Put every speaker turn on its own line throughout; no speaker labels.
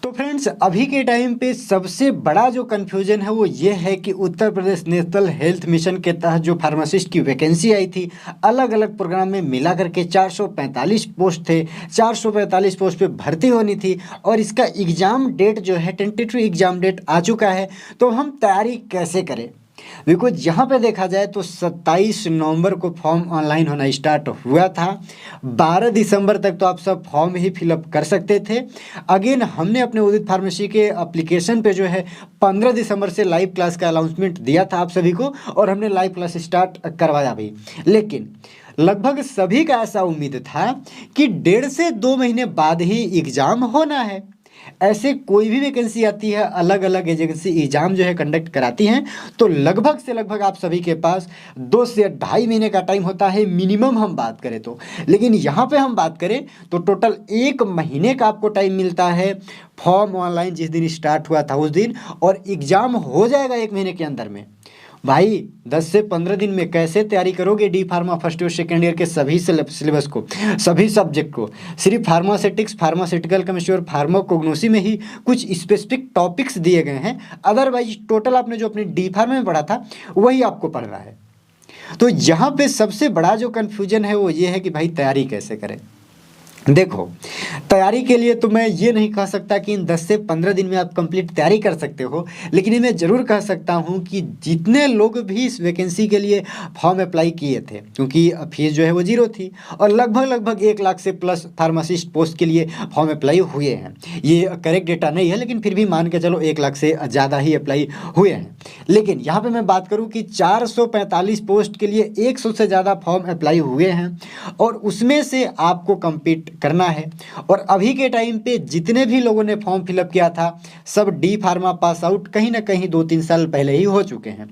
तो फ्रेंड्स, अभी के टाइम पे सबसे बड़ा जो कन्फ्यूजन है वो ये है कि Uttar Pradesh national health mission के तहत जो फार्मासिस्ट की वैकेंसी आई थी, अलग अलग प्रोग्राम में मिला करके 445 पोस्ट थे। 445 पोस्ट पे भर्ती होनी थी और इसका एग्ज़ाम डेट जो है, टेंटेटिव एग्ज़ाम डेट आ चुका है। तो हम तैयारी कैसे करें? बिकॉज यहाँ पे देखा जाए तो 27 नवंबर को फॉर्म ऑनलाइन होना स्टार्ट हुआ था। 12 दिसंबर तक तो आप सब फॉर्म ही फिलअप कर सकते थे। अगेन हमने अपने उदित फार्मेसी के एप्लीकेशन पे जो है 15 दिसंबर से लाइव क्लास का अनाउंसमेंट दिया था आप सभी को, और हमने लाइव क्लास स्टार्ट करवाया भी। लेकिन लगभग सभी का ऐसा उम्मीद था कि 1.5 से 2 महीने बाद ही एग्ज़ाम होना है। ऐसे कोई भी वैकेंसी आती है, अलग अलग एजेंसी एग्जाम जो है कंडक्ट कराती हैं, तो लगभग से लगभग आप सभी के पास 2 से 2.5 महीने का टाइम होता है मिनिमम हम बात करें तो। लेकिन यहाँ पे हम बात करें तो टोटल 1 महीने का आपको टाइम मिलता है। फॉर्म ऑनलाइन जिस दिन स्टार्ट हुआ था उस दिन, और एग्ज़ाम हो जाएगा 1 महीने के अंदर में। भाई 10 से 15 दिन में कैसे तैयारी करोगे D pharma first year second year के सभी सिलेबस को, सभी सब्जेक्ट को? सिर्फ फार्मास्यूटिक्स, फार्मास्यूटिकल केमिस्ट्री और फार्माकोग्नोसी में ही कुछ स्पेसिफिक टॉपिक्स दिए गए हैं। अदरवाइज टोटल आपने जो अपने डी फार्मा में पढ़ा था वही आपको पढ़ना है। तो यहाँ पे सबसे बड़ा जो कन्फ्यूजन है वो ये है कि भाई तैयारी कैसे करें। देखो, तैयारी के लिए तो मैं ये नहीं कह सकता कि इन 10 से 15 दिन में आप कंप्लीट तैयारी कर सकते हो, लेकिन ये मैं ज़रूर कह सकता हूँ कि जितने लोग भी इस वैकेंसी के लिए फॉर्म अप्लाई किए थे, क्योंकि फीस जो है वो 0 थी, और लगभग 1 लाख से प्लस फार्मासिस्ट पोस्ट के लिए फॉर्म अप्लाई हुए हैं। ये करेक्ट डेटा नहीं है, लेकिन फिर भी मान के चलो 1 लाख से ज़्यादा ही अप्लाई हुए हैं। लेकिन यहाँ पर मैं बात करूँ कि 445 पोस्ट के लिए 100 से ज़्यादा फॉर्म अप्लाई हुए हैं, और उसमें से आपको कम्पीट करना है। और अभी के टाइम पे जितने भी लोगों ने फॉर्म फिलअप किया था, सब डी फार्मा पास आउट कहीं ना कहीं 2-3 साल पहले ही हो चुके हैं।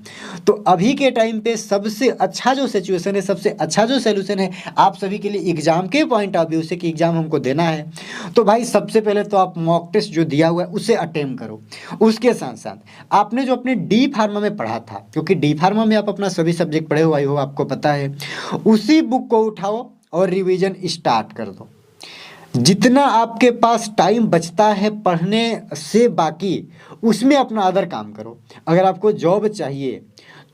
तो अभी के टाइम पे सबसे अच्छा जो सिचुएशन है, सबसे अच्छा जो सोल्यूशन है आप सभी के लिए एग्जाम के पॉइंट ऑफ व्यू से, कि एग्जाम हमको देना है, तो भाई सबसे पहले तो आप मॉक टेस्ट जो दिया हुआ है उसे अटेम्प्ट करो। उसके साथ साथ आपने जो अपने डी फार्मा में पढ़ा था, क्योंकि डी फार्मा में आप अपना सभी सब्जेक्ट पढ़े हुए हो, आपको पता है, उसी बुक को उठाओ और रिवीजन स्टार्ट कर दो। जितना आपके पास टाइम बचता है पढ़ने से बाकी, उसमें अपना अदर काम करो। अगर आपको जॉब चाहिए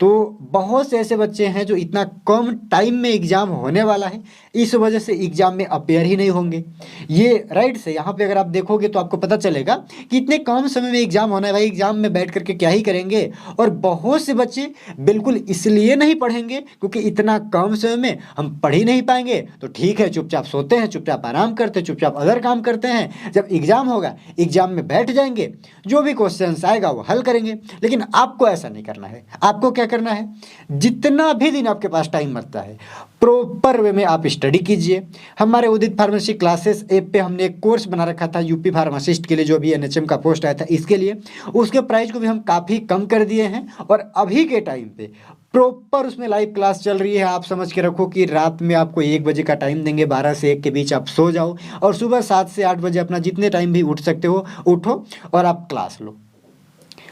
तो बहुत से ऐसे बच्चे हैं जो इतना कम टाइम में एग्ज़ाम होने वाला है, इस वजह से एग्ज़ाम में अपेयर ही नहीं होंगे। ये राइट से यहाँ पे अगर आप देखोगे तो आपको पता चलेगा कि इतने कम समय में एग्ज़ाम होना है, भाई एग्ज़ाम में बैठ करके क्या ही करेंगे। और बहुत से बच्चे बिल्कुल इसलिए नहीं पढ़ेंगे क्योंकि इतना कम समय में हम पढ़ ही नहीं पाएंगे, तो ठीक है चुपचाप सोते हैं, चुपचाप आराम करते हैं, चुपचाप अदर काम करते हैं। जब एग्ज़ाम होगा, एग्ज़ाम में बैठ जाएंगे, जो भी क्वेश्चन आएगा वो हल करेंगे। लेकिन आपको ऐसा नहीं करना है। आपको क्या करना है, जितना भी दिन आपके पास टाइम बचता है प्रॉपर वे में आप स्टडी कीजिए। हमारे उदित फार्मेसी क्लासेस ऐप पे हमने एक कोर्स बना रखा था यूपी फार्मासिस्ट के लिए, जो भी एनएचएम का पोस्ट आया था इसके लिए। उसके प्राइस को भी हम काफ़ी कम कर दिए हैं, और अभी के टाइम पे प्रॉपर उसमें लाइव क्लास चल रही है। आप समझ के रखो कि रात में आपको 1 बजे का टाइम देंगे, 12 से 1 के बीच आप सो जाओ, और सुबह 7 से 8 बजे अपना जितने टाइम भी उठ सकते हो उठो और आप क्लास लो।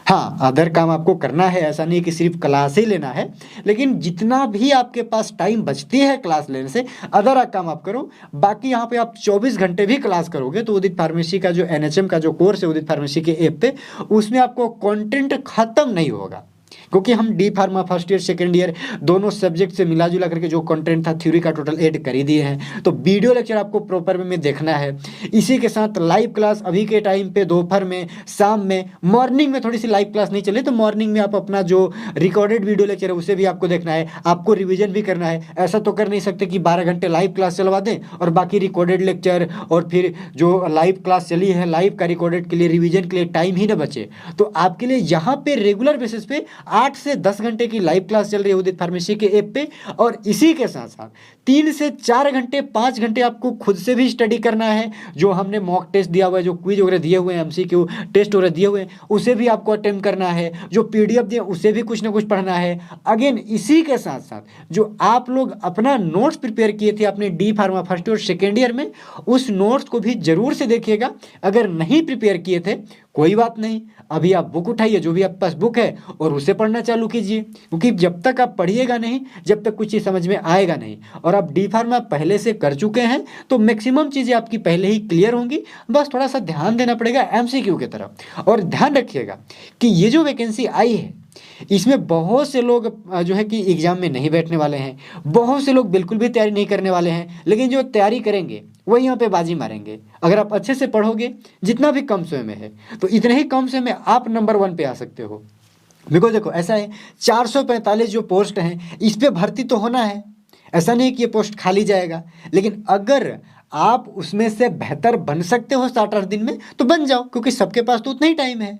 हाँ, अदर काम आपको करना है, ऐसा नहीं कि सिर्फ क्लास ही लेना है, लेकिन जितना भी आपके पास टाइम बचती है क्लास लेने से, अदर काम आप करो। बाकी यहाँ पे आप 24 घंटे भी क्लास करोगे तो उदित फार्मेसी का जो एनएचएम का जो कोर्स है उदित फार्मेसी के ऐप पे, उसमें आपको कंटेंट खत्म नहीं होगा। क्योंकि हम D pharma first year second year दोनों सब्जेक्ट से मिला जुला करके जो कंटेंट था थ्योरी का टोटल ऐड कर ही दिए हैं। तो वीडियो लेक्चर आपको प्रॉपर वे में देखना है। इसी के साथ लाइव क्लास अभी के टाइम पे दोपहर में, शाम में, मॉर्निंग में थोड़ी सी लाइव क्लास नहीं चले तो मॉर्निंग में आप अपना जो रिकॉर्डेड वीडियो लेक्चर है उसे भी आपको देखना है, आपको रिविजन भी करना है। ऐसा तो कर नहीं सकते कि 12 घंटे लाइव क्लास चलवा दें और बाकी रिकॉर्डेड लेक्चर और फिर जो लाइव क्लास चली है लाइव का रिकॉर्डेड के लिए रिविजन के लिए टाइम ही ना बचे। तो आपके लिए यहाँ पे रेगुलर बेसिस पे 8 से 10 घंटे की लाइव क्लास चल रही है उदित फार्मेसी के ऐप पे, और इसी के साथ साथ 3 से 4 घंटे 5 घंटे आपको खुद से भी स्टडी करना है। जो हमने मॉक टेस्ट दिया हुआ है, जो क्विज वगैरह दिए हुए हैं, एमसीक्यू टेस्ट वगैरह दिए हुए हैं, उसे भी आपको अटेम्प्ट करना है। जो पीडीएफ दिए उसे भी कुछ ना कुछ पढ़ना है। अगेन इसी के साथ साथ जो आप लोग अपना नोट्स प्रिपेयर किए थे अपने D pharma first year second year में, उस नोट्स को भी जरूर से देखिएगा। अगर नहीं प्रिपेयर किए थे कोई बात नहीं, अभी आप बुक उठाइए, जो भी आपके पास बुक है, और उसे पढ़ना चालू कीजिए, क्योंकि जब तक आप पढ़िएगा नहीं, जब तक कुछ चीज़ समझ में आएगा नहीं। और आप डी फार्मा पहले से कर चुके हैं तो मैक्सिमम चीज़ें आपकी पहले ही क्लियर होंगी, बस थोड़ा सा ध्यान देना पड़ेगा एमसीक्यू की तरफ। और ध्यान रखिएगा कि ये जो वैकेंसी आई है इसमें बहुत से लोग जो है कि एग्ज़ाम में नहीं बैठने वाले हैं, बहुत से लोग बिल्कुल भी तैयारी नहीं करने वाले हैं, लेकिन जो तैयारी करेंगे वही यहाँ पे बाजी मारेंगे। अगर आप अच्छे से पढ़ोगे, जितना भी कम समय में है, तो इतने ही कम समय में आप नंबर 1 पे आ सकते हो। बिकॉज देखो ऐसा है, 445 जो पोस्ट हैं इस पे भर्ती तो होना है, ऐसा नहीं कि ये पोस्ट खाली जाएगा, लेकिन अगर आप उसमें से बेहतर बन सकते हो 7-8 दिन में तो बन जाओ, क्योंकि सबके पास तो उतना ही टाइम है।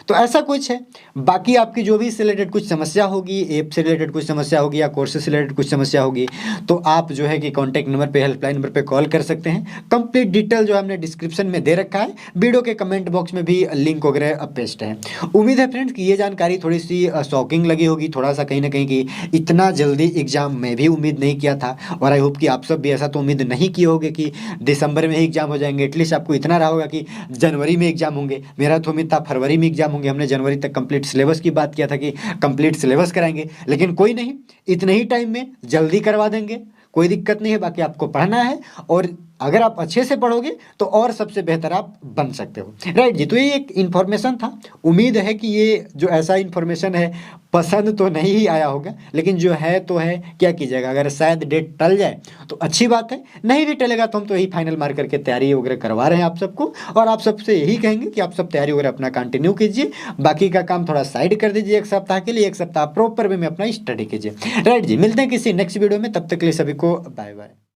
तो ऐसा कुछ है। बाकी आपकी जो भी इससे रिलेटेड कुछ समस्या होगी, ऐप से रिलेटेड कुछ समस्या होगी या कोर्सेज से रिलेटेड कुछ समस्या होगी, तो आप जो है कि कॉन्टैक्ट नंबर पे, हेल्पलाइन नंबर पे कॉल कर सकते हैं। कंप्लीट डिटेल जो हमने डिस्क्रिप्शन में दे रखा है, वीडियो के कमेंट बॉक्स में भी लिंक वगैरह पेस्ट है। उम्मीद है फ्रेंड्स कि ये जानकारी थोड़ी सी शॉकिंग लगी होगी, थोड़ा सा कहीं ना कहीं कि इतना जल्दी एग्जाम मैं भी उम्मीद नहीं किया था, और आई होप कि आप सब भी ऐसा तो उम्मीद नहीं किए होगे कि दिसंबर में ही एग्जाम हो जाएंगे। एटलीस्ट आपको इतना रहा होगा कि जनवरी में एग्जाम होंगे, मेरा तो उम्मीद था फरवरी में एग्जाम होंगे। हमने जनवरी तक कंप्लीट सिलेबस की बात किया था कि कंप्लीट सिलेबस कराएंगे, लेकिन कोई नहीं, इतने ही टाइम में जल्दी करवा देंगे, कोई दिक्कत नहीं है। बाकी आपको पढ़ना है, और अगर आप अच्छे से पढ़ोगे तो और सबसे बेहतर आप बन सकते हो। राइट जी, तो ये एक इन्फॉर्मेशन था। उम्मीद है कि ये जो ऐसा इन्फॉर्मेशन है पसंद तो नहीं ही आया होगा, लेकिन जो है तो है, क्या कीजिएगा। अगर शायद डेट टल जाए तो अच्छी बात है, नहीं भी टलेगा तो हम तो यही फाइनल मार करके तैयारी वगैरह करवा रहे हैं आप सबको, और आप सबसे यही कहेंगे कि आप सब तैयारी वगैरह अपना कंटिन्यू कीजिए। बाकी का काम थोड़ा साइड कर दीजिए एक सप्ताह के लिए, एक सप्ताह प्रॉपर वे में अपना स्टडी कीजिए। राइट जी, मिलते हैं किसी नेक्स्ट वीडियो में, तब तक के लिए सभी को बाय बाय।